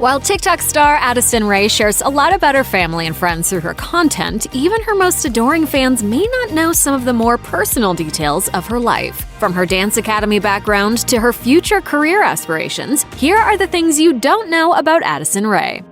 While TikTok star Addison Rae shares a lot about her family and friends through her content, even her most adoring fans may not know some of the more personal details of her life. From her dance academy background to her future career aspirations, here are the things you don't know about Addison Rae.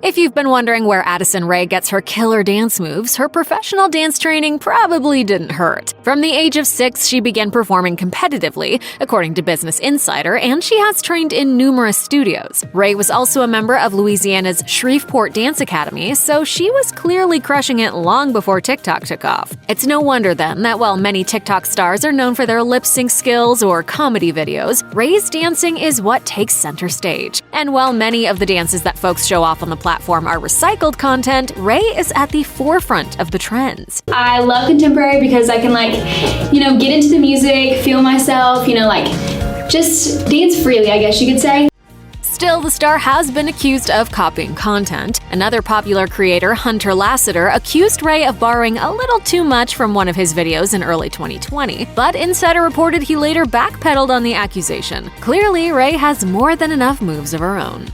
If you've been wondering where Addison Rae gets her killer dance moves, her professional dance training probably didn't hurt. From the age of 6, she began performing competitively, according to Business Insider, and she has trained in numerous studios. Rae was also a member of Louisiana's Shreveport Dance Academy, so she was clearly crushing it long before TikTok took off. It's no wonder then that while many TikTok stars are known for their lip-sync skills or comedy videos, Rae's dancing is what takes center stage. And while many of the dances that folks show off on the platform are recycled content, Rae is at the forefront of the trends. I love contemporary because I can get into the music, feel myself, just dance freely, I guess you could say. Still, the star has been accused of copying content. Another popular creator, Hunter Lasseter, accused Rae of borrowing a little too much from one of his videos in early 2020, but Insider reported he later backpedaled on the accusation. Clearly, Rae has more than enough moves of her own.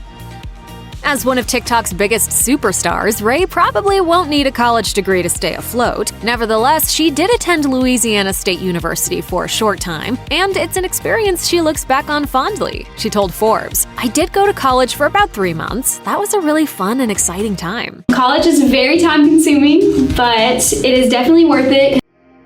As one of TikTok's biggest superstars, Rae probably won't need a college degree to stay afloat. Nevertheless, she did attend Louisiana State University for a short time, and it's an experience she looks back on fondly. She told Forbes, "I did go to college for about 3 months. That was a really fun and exciting time." College is very time-consuming, but it is definitely worth it.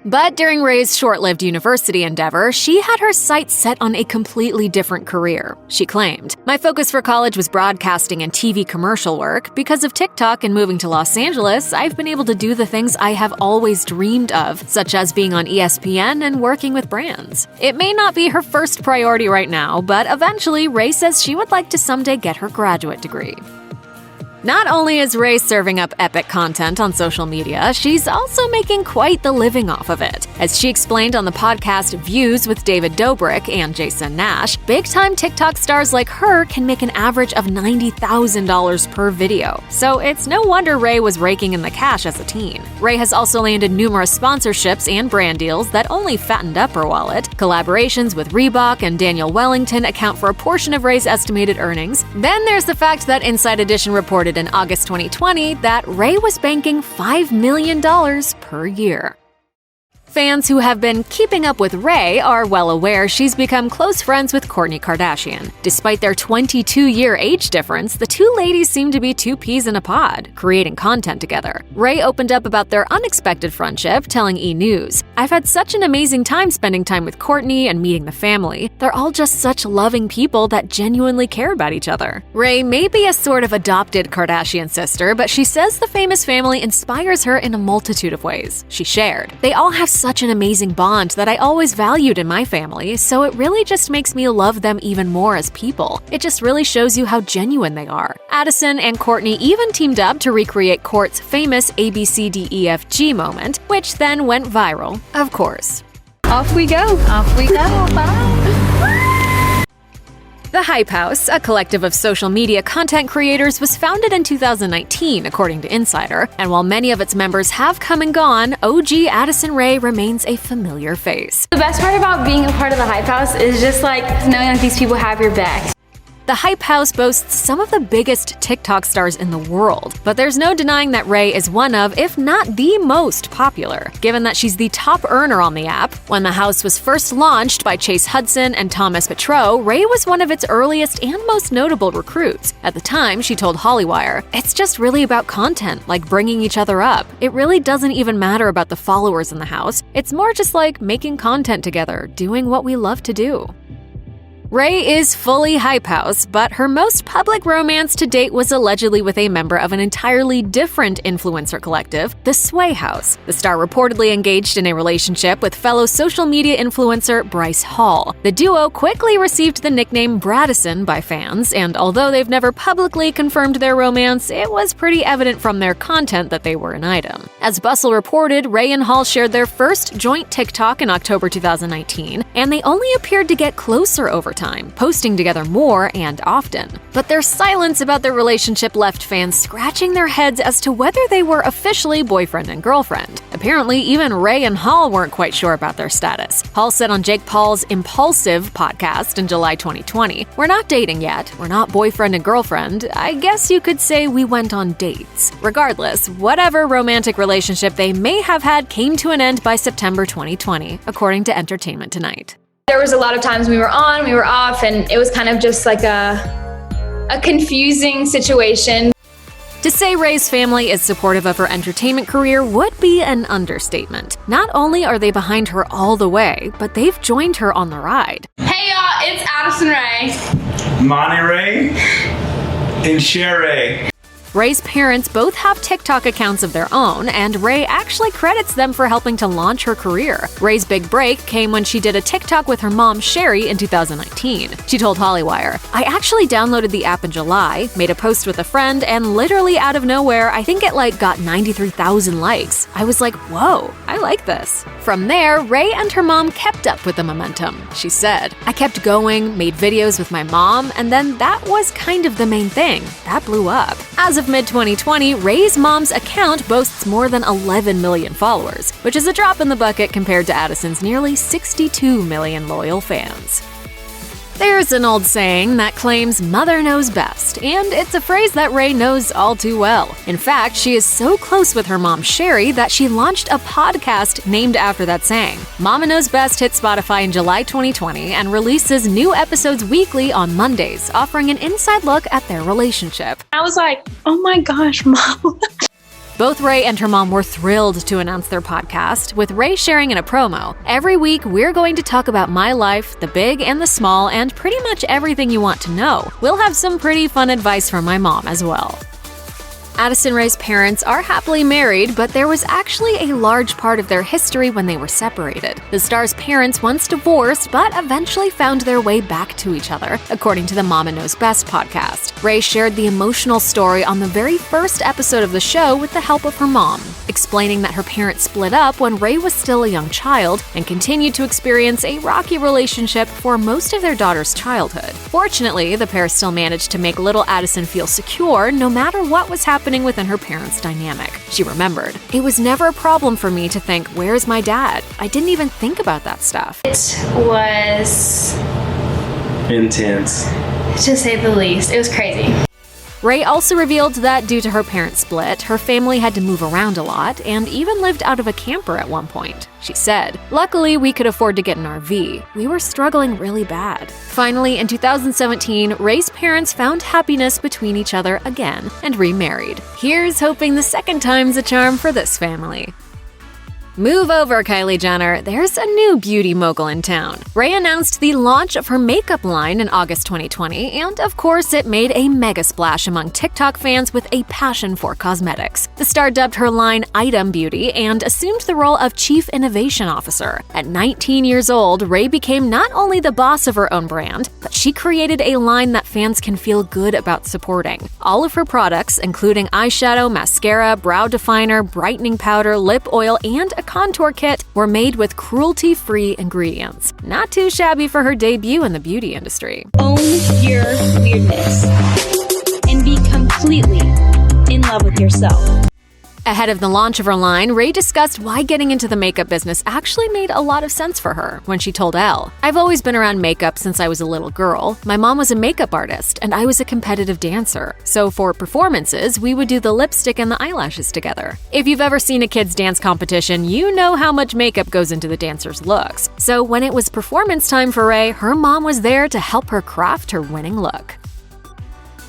But during Rae's short-lived university endeavor, she had her sights set on a completely different career. She claimed, "My focus for college was broadcasting and TV commercial work. Because of TikTok and moving to Los Angeles, I've been able to do the things I have always dreamed of, such as being on ESPN and working with brands." It may not be her first priority right now, but eventually Rae says she would like to someday get her graduate degree. Not only is Rae serving up epic content on social media, she's also making quite the living off of it. As she explained on the podcast Views with David Dobrik and Jason Nash, big-time TikTok stars like her can make an average of $90,000 per video. So it's no wonder Rae was raking in the cash as a teen. Rae has also landed numerous sponsorships and brand deals that only fattened up her wallet. Collaborations with Reebok and Daniel Wellington account for a portion of Rae's estimated earnings. Then there's the fact that Inside Edition reported in August 2020 that Rae was banking $5 million per year. Fans who have been keeping up with Rae are well aware she's become close friends with Kourtney Kardashian. Despite their 22-year age difference, the two ladies seem to be two peas in a pod, creating content together. Rae opened up about their unexpected friendship, telling E! News, "I've had such an amazing time spending time with Kourtney and meeting the family. They're all just such loving people that genuinely care about each other." Rae may be a sort of adopted Kardashian sister, but she says the famous family inspires her in a multitude of ways. She shared, "They all have such an amazing bond that I always valued in my family, so it really just makes me love them even more as people. It just really shows you how genuine they are." Addison and Kourtney even teamed up to recreate Kourt's famous ABCDEFG moment, which then went viral, of course. Off we go. Off we go. Bye. The Hype House, a collective of social media content creators, was founded in 2019, according to Insider, and while many of its members have come and gone, OG Addison Rae remains a familiar face. The best part about being a part of the Hype House is just knowing that these people have your back. The Hype House boasts some of the biggest TikTok stars in the world, but there's no denying that Rae is one of, if not the most popular, given that she's the top earner on the app. When the house was first launched by Chase Hudson and Thomas Petrou, Rae was one of its earliest and most notable recruits. At the time, she told Hollywire, "It's just really about content, like bringing each other up. It really doesn't even matter about the followers in the house. It's more just like making content together, doing what we love to do." Rae is fully Hype House, but her most public romance to date was allegedly with a member of an entirely different influencer collective, the Sway House. The star reportedly engaged in a relationship with fellow social media influencer Bryce Hall. The duo quickly received the nickname Bradison by fans, and although they've never publicly confirmed their romance, it was pretty evident from their content that they were an item. As Bustle reported, Rae and Hall shared their first joint TikTok in October 2019, and they only appeared to get closer over time, posting together more and often. But their silence about their relationship left fans scratching their heads as to whether they were officially boyfriend and girlfriend. A Apparently, even Ray and Hall weren't quite sure about their status. Hall said on Jake Paul's Impulsive podcast in July 2020, "We're not dating yet. We're not boyfriend and girlfriend. I guess you could say we went on dates." Regardless, whatever romantic relationship they may have had came to an end by September 2020, according to Entertainment Tonight. There was a lot of times we were on, we were off, and it was kind of just like a confusing situation. To say Ray's family is supportive of her entertainment career would be an understatement. Not only are they behind her all the way, but they've joined her on the ride. Hey y'all, it's Addison Rae. Monty Ray and Cher Ray. Ray's parents both have TikTok accounts of their own, and Ray actually credits them for helping to launch her career. Ray's big break came when she did a TikTok with her mom, Sherry, in 2019. She told Hollywire, "I actually downloaded the app in July, made a post with a friend, and literally out of nowhere, I think it got 93,000 likes. I was like, whoa, I like this." From there, Ray and her mom kept up with the momentum. She said, "I kept going, made videos with my mom, and then that was kind of the main thing. That blew up." As of mid-2020, Ray's mom's account boasts more than 11 million followers, which is a drop in the bucket compared to Addison's nearly 62 million loyal fans. There's an old saying that claims mother knows best, and it's a phrase that Ray knows all too well. In fact, she is so close with her mom, Sherry, that she launched a podcast named after that saying. Mama Knows Best hit Spotify in July 2020 and releases new episodes weekly on Mondays, offering an inside look at their relationship. I was like, oh my gosh, Mom. Both Ray and her mom were thrilled to announce their podcast, with Ray sharing in a promo, "Every week, we're going to talk about my life, the big and the small, and pretty much everything you want to know. We'll have some pretty fun advice from my mom as well." Addison Rae's parents are happily married, but there was actually a large part of their history when they were separated. The star's parents once divorced, but eventually found their way back to each other, according to the Mama Knows Best podcast. Ray shared the emotional story on the very first episode of the show with the help of her mom, explaining that her parents split up when Ray was still a young child and continued to experience a rocky relationship for most of their daughter's childhood. Fortunately, the pair still managed to make little Addison feel secure no matter what was happening within her parents' dynamic. She remembered, "It was never a problem for me to think, where's my dad? I didn't even think about that stuff." It was, Intense. to say the least, it was crazy. Ray also revealed that due to her parents' split, her family had to move around a lot and even lived out of a camper at one point. She said, "Luckily, we could afford to get an RV. We were struggling really bad." Finally, in 2017, Ray's parents found happiness between each other again and remarried. Here's hoping the second time's a charm for this family. Move over, Kylie Jenner. There's a new beauty mogul in town. Ray announced the launch of her makeup line in August 2020, and of course, it made a mega splash among TikTok fans with a passion for cosmetics. The star dubbed her line Item Beauty and assumed the role of Chief Innovation Officer. At 19 years old, Ray became not only the boss of her own brand, but she created a line that fans can feel good about supporting. All of her products, including eyeshadow, mascara, brow definer, brightening powder, lip oil, and a contour kit, were made with cruelty-free ingredients. Not too shabby for her debut in the beauty industry. Own your weirdness and be completely in love with yourself. Ahead of the launch of her line, Ray discussed why getting into the makeup business actually made a lot of sense for her when she told Elle, "I've always been around makeup since I was a little girl. My mom was a makeup artist, and I was a competitive dancer. So for performances, we would do the lipstick and the eyelashes together. If you've ever seen a kid's dance competition, you know how much makeup goes into the dancer's looks. So when it was performance time for Ray, her mom was there to help her craft her winning look."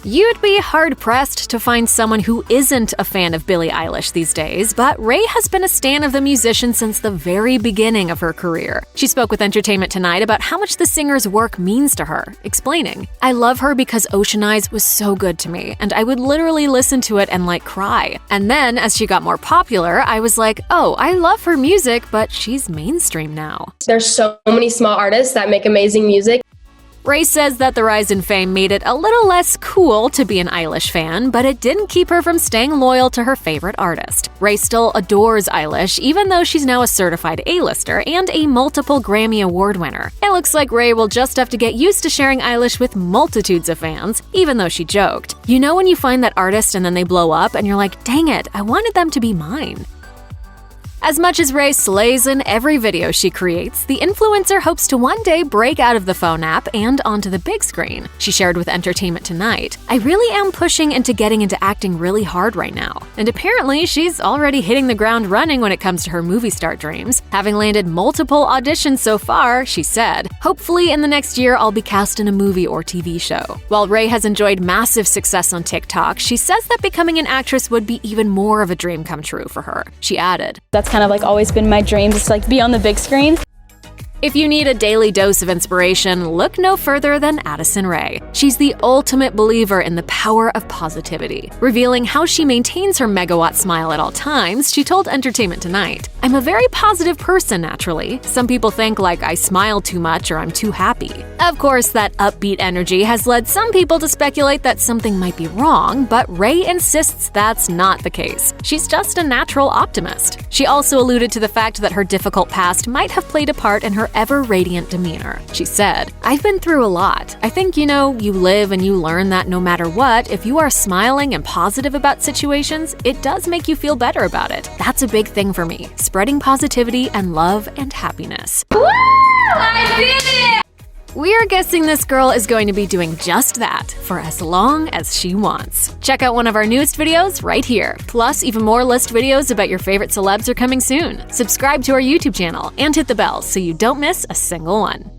You'd be hard-pressed to find someone who isn't a fan of Billie Eilish these days, but Ray has been a stan of the musician since the very beginning of her career. She spoke with Entertainment Tonight about how much the singer's work means to her, explaining, "I love her because Ocean Eyes was so good to me, and I would literally listen to it and cry. And then, as she got more popular, I was like, oh, I love her music, but she's mainstream now." There's so many small artists that make amazing music. Ray says that the rise in fame made it a little less cool to be an Eilish fan, but it didn't keep her from staying loyal to her favorite artist. Ray still adores Eilish, even though she's now a certified A-lister and a multiple Grammy Award winner. It looks like Ray will just have to get used to sharing Eilish with multitudes of fans, even though she joked, "You know when you find that artist and then they blow up and you're like, dang it, I wanted them to be mine." As much as Ray slays in every video she creates, the influencer hopes to one day break out of the phone app and onto the big screen. She shared with Entertainment Tonight, "I really am pushing into getting into acting really hard right now." And apparently, she's already hitting the ground running when it comes to her movie star dreams. Having landed multiple auditions so far, she said, "Hopefully in the next year I'll be cast in a movie or TV show." While Ray has enjoyed massive success on TikTok, she says that becoming an actress would be even more of a dream come true for her. She added, That's kind of like always been my dream, just to like be on the big screen. If you need a daily dose of inspiration, look no further than Addison Rae. She's the ultimate believer in the power of positivity. Revealing how she maintains her megawatt smile at all times, she told Entertainment Tonight, "I'm a very positive person naturally. Some people think like I smile too much or I'm too happy." Of course, that upbeat energy has led some people to speculate that something might be wrong, but Rae insists that's not the case. She's just a natural optimist. She also alluded to the fact that her difficult past might have played a part in her ever-radiant demeanor. She said, "I've been through a lot. I think, you live and you learn that no matter what, if you are smiling and positive about situations, it does make you feel better about it. That's a big thing for me, spreading positivity and love and happiness." Woo! I did it! We're guessing this girl is going to be doing just that for as long as she wants. Check out one of our newest videos right here. Plus, even more list videos about your favorite celebs are coming soon. Subscribe to our YouTube channel and hit the bell so you don't miss a single one.